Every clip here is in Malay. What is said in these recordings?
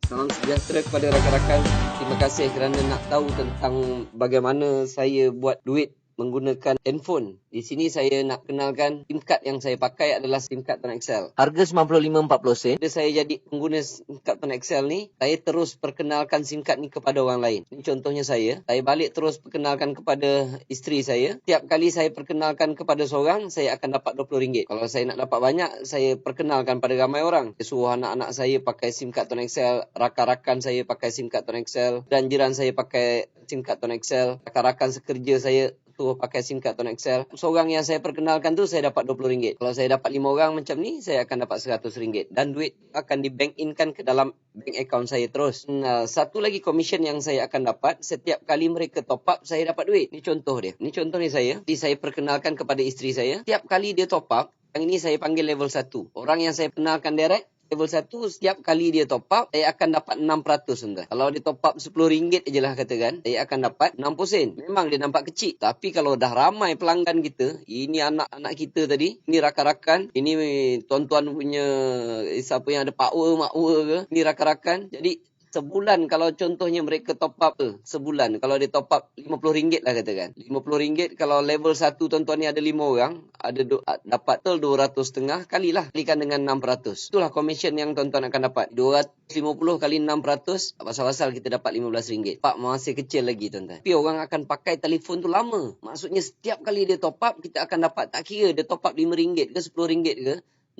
Salam sejahtera kepada rakan-rakan. Terima kasih kerana nak tahu tentang bagaimana saya buat duit menggunakan handphone. Di sini saya nak kenalkan SIM card yang saya pakai adalah SIM card Tone XL. Harga 95-40 sen. Bila saya jadi pengguna SIM card Tone XL ni, saya terus perkenalkan SIM card ni kepada orang lain. Ini contohnya saya balik terus perkenalkan kepada isteri saya. Tiap kali saya perkenalkan kepada seorang, saya akan dapat RM20. Kalau saya nak dapat banyak, saya perkenalkan pada ramai orang. Saya suruh anak-anak saya pakai SIM card Tone XL, rakan-rakan saya pakai SIM card Tone XL, dan jiran saya pakai SIM card Tone XL, rakan-rakan sekerja saya tu pakai SIM card Tone XL. Seorang yang saya perkenalkan tu saya dapat RM20. Kalau saya dapat 5 orang macam ni, saya akan dapat RM100 dan duit akan di bank in-kan ke dalam bank account saya terus. Satu lagi commission yang saya akan dapat setiap kali mereka top up, saya dapat duit. Ni contoh dia. Ni contoh ni saya. Jadi saya perkenalkan kepada isteri saya. Setiap kali dia top up, yang ini saya panggil level 1. Orang yang saya kenalkan direct level 1, setiap kali dia top up, saya akan dapat 6%. Tuan. Kalau dia top up RM10 je lah katakan, saya akan dapat 60 sen. Memang dia nampak kecil. Tapi kalau dah ramai pelanggan kita, ini anak-anak kita tadi, ini rakan-rakan, ini tuan-tuan punya, siapa yang ada power, makwa ke, ini rakan-rakan. Jadi, sebulan kalau contohnya mereka top up sebulan, kalau dia top up RM50 lah katakan. RM50 kalau level 1 tuan-tuan ni ada 5 orang, ada dapat 200.5 kalilah, kalikan dengan 6%. Itulah commission yang tuan-tuan akan dapat. 250 kali 6%, pasal-pasal kita dapat RM15. Pak masih kecil lagi tuan-tuan. Tapi orang akan pakai telefon tu lama. Maksudnya setiap kali dia top up, kita akan dapat, tak kira dia top up RM5 ke RM10 ke.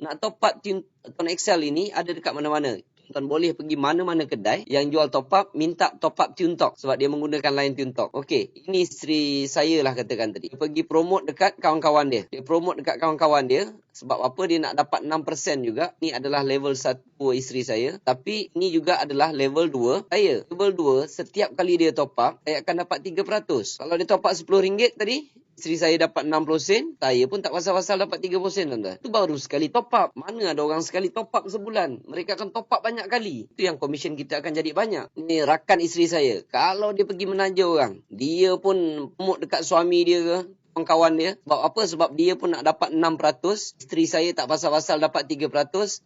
Nak top up Tone XL ini ada dekat mana-mana. Tuan boleh pergi mana-mana kedai yang jual top up, minta top up TuneTalk sebab dia menggunakan line TuneTalk. Okey, ini isteri saya lah katakan tadi. Dia pergi promote dekat kawan-kawan dia. Dia promote dekat kawan-kawan dia. Sebab apa dia nak dapat 6% juga. Ini adalah level 1 isteri saya. Tapi ini juga adalah level 2 saya. Level 2, setiap kali dia top up, saya akan dapat 3%. Kalau dia top up RM10 tadi, isteri saya dapat 60 sen, saya pun tak pasal-pasal dapat 30 sen tuan-tuan. Itu baru sekali top up. Mana ada orang sekali top up sebulan. Mereka akan top up banyak kali. Itu yang komisen kita akan jadi banyak. Ini rakan isteri saya. Kalau dia pergi menaja orang, dia pun promote dekat suami dia ke, kawan dia. Sebab apa? Sebab dia pun nak dapat 6%. Isteri saya tak pasal-pasal dapat 3%.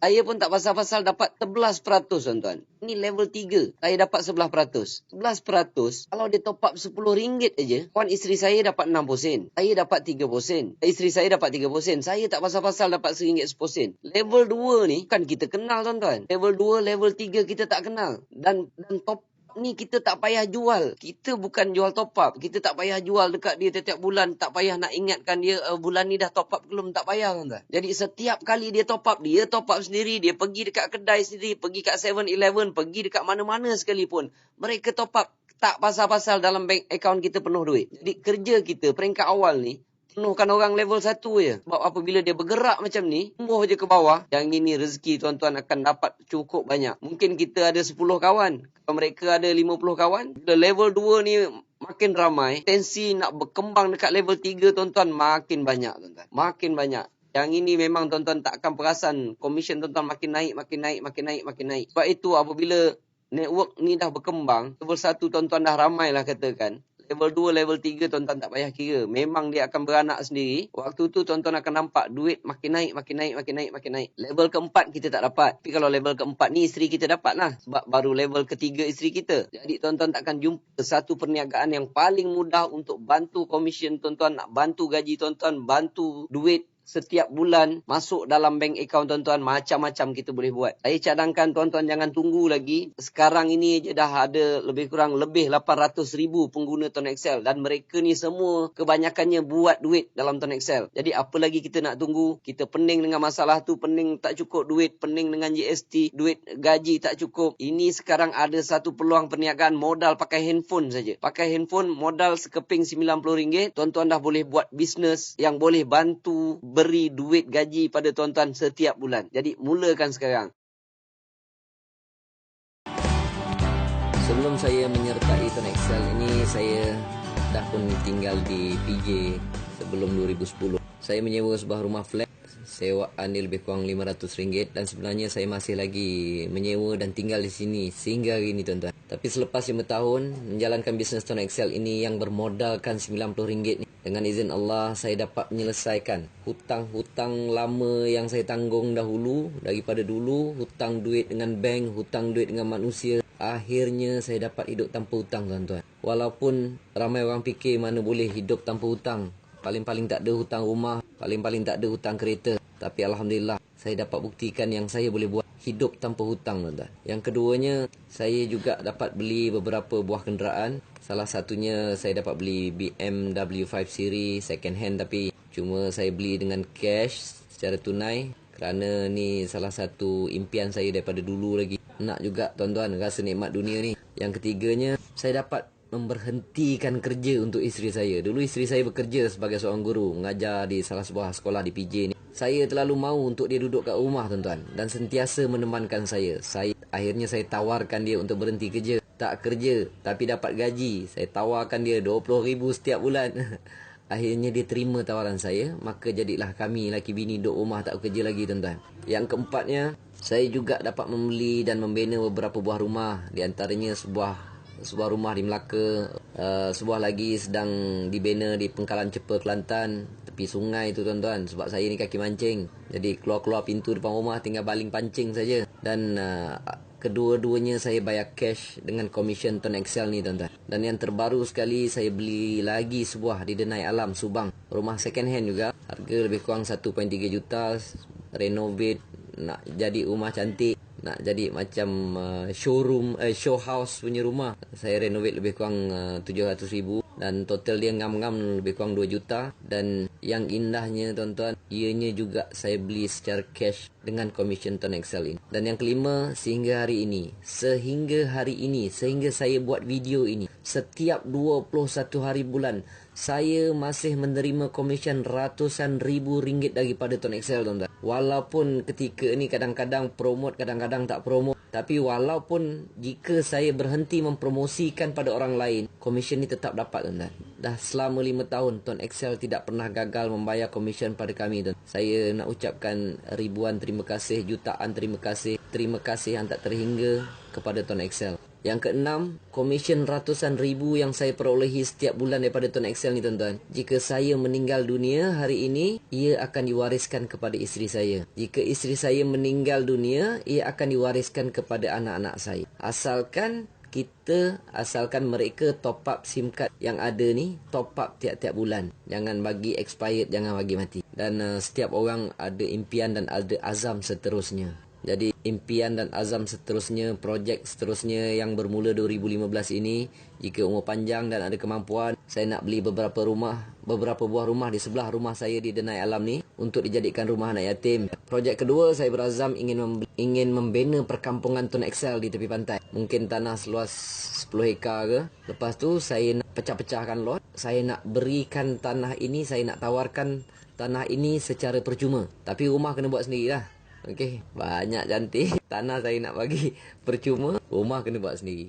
Saya pun tak pasal-pasal dapat 11%, tuan-tuan. Ini level 3. Saya dapat 11%. 11%, kalau dia top up RM10 aja, kawan isteri saya dapat 60 sen. Saya dapat 30 sen. Isteri saya dapat 30 sen. Saya tak pasal-pasal dapat RM1 10 sen. Level 2 ni kan kita kenal, tuan-tuan. Level 2, level 3 kita tak kenal. Dan top ni kita tak payah jual. Kita bukan jual top up. Kita tak payah jual dekat dia setiap bulan. Tak payah nak ingatkan dia bulan ni dah top up belum. Tak payah tuan. Jadi setiap kali dia top up sendiri. Dia pergi dekat kedai sendiri. Pergi kat 7-Eleven. Pergi dekat mana-mana sekalipun. Mereka top up. Tak pasal-pasal dalam bank account kita penuh duit. Jadi kerja kita peringkat awal ni, penuhkan orang level 1 je. Sebab apabila dia bergerak macam ni, tumbuh je ke bawah, yang ini rezeki tuan-tuan akan dapat cukup banyak. Mungkin kita ada 10 kawan. Kalau mereka ada 50 kawan, bila level 2 ni makin ramai, tensi nak berkembang dekat level 3 tuan-tuan makin banyak tuan-tuan. Makin banyak. Yang ini memang tuan-tuan tak akan perasan. Komisen tuan-tuan makin naik. Sebab itu apabila network ni dah berkembang, level 1 tuan-tuan dah ramai lah katakan. Level 2, level 3 tuan-tuan tak payah kira. Memang dia akan beranak sendiri. Waktu tu tuan-tuan akan nampak duit makin naik. Level keempat kita tak dapat. Tapi kalau level keempat ni isteri kita dapat lah. Sebab baru level ketiga isteri kita. Jadi tuan-tuan takkan jumpa satu perniagaan yang paling mudah untuk bantu komisen tuan-tuan, nak bantu gaji tuan-tuan, bantu duit setiap bulan masuk dalam bank account tuan-tuan. Macam-macam kita boleh buat. Saya cadangkan tuan-tuan jangan tunggu lagi. Sekarang ini je dah ada lebih 800,000 pengguna Tone XL. Dan mereka ni semua kebanyakannya buat duit dalam Tone XL. Jadi apa lagi kita nak tunggu? Kita pening dengan masalah tu. Pening tak cukup duit. Pening dengan GST. Duit gaji tak cukup. Ini sekarang ada satu peluang perniagaan modal pakai handphone saja. Pakai handphone modal sekeping RM90. Tuan-tuan dah boleh buat bisnes yang boleh bantu beri duit gaji pada tuan-tuan setiap bulan. Jadi mulakan sekarang. Sebelum saya menyertai Tone XL ini, saya dah pun tinggal di PJ sebelum 2010. Saya menyewa sebuah rumah flat sewaan dia lebih kurang RM500 dan sebenarnya saya masih lagi menyewa dan tinggal di sini sehingga hari ini tuan-tuan. Tapi selepas 5 tahun menjalankan bisnes Tone Excel ini yang bermodalkan RM90 ni, dengan izin Allah saya dapat menyelesaikan hutang-hutang lama yang saya tanggung dahulu. Daripada dulu hutang duit dengan bank, hutang duit dengan manusia, akhirnya saya dapat hidup tanpa hutang tuan-tuan. Walaupun ramai orang fikir mana boleh hidup tanpa hutang, paling-paling tak ada hutang rumah, paling-paling tak ada hutang kereta. Tapi Alhamdulillah, saya dapat buktikan yang saya boleh buat hidup tanpa hutang tuan-tuan. Yang keduanya, saya juga dapat beli beberapa buah kenderaan. Salah satunya saya dapat beli BMW 5 Series second hand, tapi cuma saya beli dengan cash secara tunai. Kerana ni salah satu impian saya daripada dulu lagi. Nak juga tuan-tuan rasa nikmat dunia ni. Yang ketiganya, saya dapat memberhentikan kerja untuk isteri saya. Dulu isteri saya bekerja sebagai seorang guru, mengajar di salah sebuah sekolah di PJ ni. Saya terlalu mahu untuk dia duduk kat rumah tuan-tuan dan sentiasa menemankan saya. Akhirnya saya tawarkan dia untuk berhenti kerja. Tak kerja tapi dapat gaji. Saya tawarkan dia RM20,000 setiap bulan. Akhirnya dia terima tawaran saya. Maka jadilah kami laki bini duduk rumah tak kerja lagi tuan-tuan. Yang keempatnya, saya juga dapat membeli dan membina beberapa buah rumah. Di antaranya sebuah rumah di Melaka, sebuah lagi sedang dibina di Pengkalan Cepa, Kelantan, tepi sungai tu tuan-tuan. Sebab saya ni kaki mancing, jadi keluar-keluar pintu depan rumah tinggal baling pancing saja. Dan kedua-duanya saya bayar cash dengan komisen Tone Excel ni tuan-tuan. Dan yang terbaru sekali, saya beli lagi sebuah di Denai Alam, Subang. Rumah second hand juga, harga lebih kurang 1.3 juta, renovate, nak jadi rumah cantik, nak jadi macam showroom, show house punya rumah. Saya renovate lebih kurang 700,000 dan total dia ngam-ngam lebih kurang 2 juta. Dan yang indahnya tuan-tuan, ianya juga saya beli secara cash dengan komisen Tone Excel ini. Dan yang kelima, sehingga hari ini, sehingga saya buat video ini, setiap 21 hari bulan saya masih menerima komisen ratusan ribu ringgit daripada Tone Excel tuan-tuan. Walaupun ketika ini kadang-kadang promote, kadang-kadang tak promote. Tapi walaupun jika saya berhenti mempromosikan pada orang lain, komisen ni tetap dapat tuan-tuan. Dah selama 5 tahun Tone Excel tidak pernah gagal membayar komisen pada kami tuan. Saya nak ucapkan ribuan terima kasih, jutaan terima kasih. Terima kasih yang tak terhingga kepada Tone Excel. Yang keenam, komisen ratusan ribu yang saya perolehi setiap bulan daripada Tone Excel ni tuan-tuan. Jika saya meninggal dunia hari ini, ia akan diwariskan kepada isteri saya. Jika isteri saya meninggal dunia, ia akan diwariskan kepada anak-anak saya. Asalkan mereka top up SIM card yang ada ni, top up tiap-tiap bulan. Jangan bagi expired, jangan bagi mati. Dan setiap orang ada impian dan ada azam seterusnya. Jadi impian dan azam seterusnya, projek seterusnya yang bermula 2015 ini, jika umur panjang dan ada kemampuan, saya nak beli beberapa buah rumah di sebelah rumah saya di Denai Alam ni untuk dijadikan rumah anak yatim. Projek kedua, saya berazam ingin membina perkampungan Tone Excel di tepi pantai. Mungkin tanah seluas 10 hektar ke. Lepas tu saya nak pecah-pecahkan lot. Saya nak berikan tanah ini, saya nak tawarkan tanah ini secara percuma. Tapi rumah kena buat sendiri lah. Okey, banyak cantik. Tanah saya nak bagi percuma, rumah kena buat sendiri.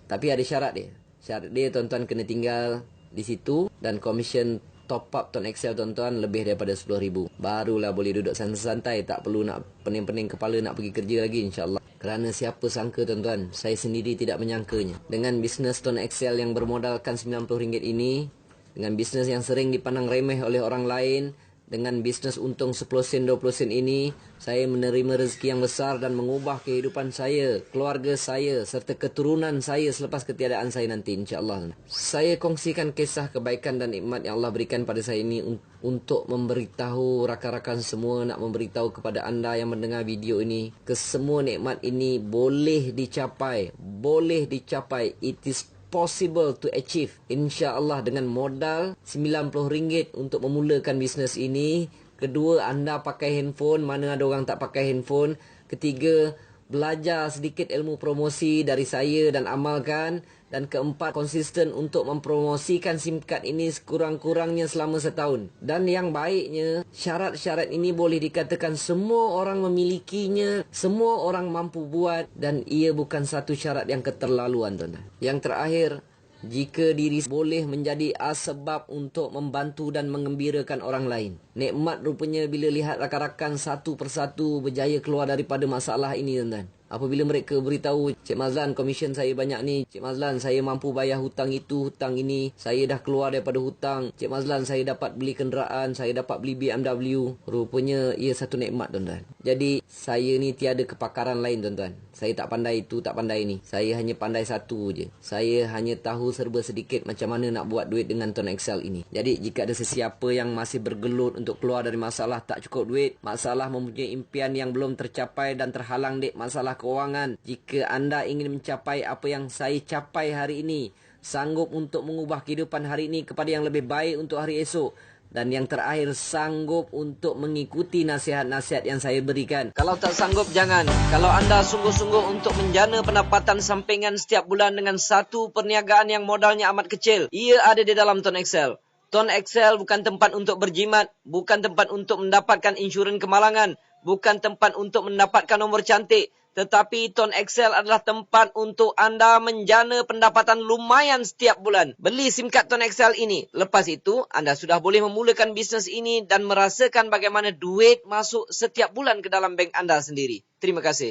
Tapi ada syarat dia. Syarat dia tuan-tuan kena tinggal di situ dan komisen top up Tone Excel tuan-tuan lebih daripada 10,000. Barulah boleh duduk santai-santai, tak perlu nak pening-pening kepala nak pergi kerja lagi insya-Allah. Kerana siapa sangka tuan-tuan, saya sendiri tidak menyangkanya. Dengan bisnes Tone Excel yang bermodalkan RM90 ini, dengan bisnes yang sering dipandang remeh oleh orang lain, dengan bisnes untung 10 sen 20 sen ini, saya menerima rezeki yang besar dan mengubah kehidupan saya, keluarga saya serta keturunan saya selepas ketiadaan saya nanti insya-Allah. Saya kongsikan kisah kebaikan dan nikmat yang Allah berikan pada saya ini untuk memberitahu rakan-rakan semua, nak memberitahu kepada anda yang mendengar video ini, kesemua nikmat ini boleh dicapai. It is possible to achieve, insya-Allah, dengan modal RM90 untuk memulakan bisnes ini. Kedua, anda pakai handphone, mana ada orang tak pakai handphone. Ketiga, belajar sedikit ilmu promosi dari saya dan amalkan. Dan keempat, konsisten untuk mempromosikan SIM card ini sekurang-kurangnya selama setahun. Dan yang baiknya, syarat-syarat ini boleh dikatakan semua orang memilikinya, semua orang mampu buat, dan ia bukan satu syarat yang keterlaluan tuan-tuan. Yang terakhir, jika diri boleh menjadi asbab untuk membantu dan mengembirakan orang lain. Nikmat rupanya bila lihat rakan-rakan satu persatu berjaya keluar daripada masalah ini, tuan-tuan. Apabila mereka beritahu, Cik Mazlan, komisen saya banyak ni. Cik Mazlan, saya mampu bayar hutang itu, hutang ini. Saya dah keluar daripada hutang. Cik Mazlan, saya dapat beli kenderaan. Saya dapat beli BMW. Rupanya ia satu nikmat, tuan-tuan. Jadi, saya ni tiada kepakaran lain, tuan-tuan. Saya tak pandai itu, tak pandai ni. Saya hanya pandai satu je. Saya hanya tahu serba sedikit macam mana nak buat duit dengan Tuan Excel ini. Jadi, jika ada sesiapa yang masih bergelut untuk keluar dari masalah tak cukup duit, masalah mempunyai impian yang belum tercapai dan terhalang dek masalah kewangan. Jika anda ingin mencapai apa yang saya capai hari ini, sanggup untuk mengubah kehidupan hari ini kepada yang lebih baik untuk hari esok, dan yang terakhir, sanggup untuk mengikuti nasihat-nasihat yang saya berikan. Kalau tak sanggup, jangan. Kalau anda sungguh-sungguh untuk menjana pendapatan sampingan setiap bulan dengan satu perniagaan yang modalnya amat kecil, ia ada di dalam Tuan Excel. Tuan Excel bukan tempat untuk berjimat, bukan tempat untuk mendapatkan insurans kemalangan, bukan tempat untuk mendapatkan nombor cantik. Tetapi Tuan Excel adalah tempat untuk anda menjana pendapatan lumayan setiap bulan. Beli SIM card Tuan Excel ini. Lepas itu, anda sudah boleh memulakan bisnes ini dan merasakan bagaimana duit masuk setiap bulan ke dalam bank anda sendiri. Terima kasih.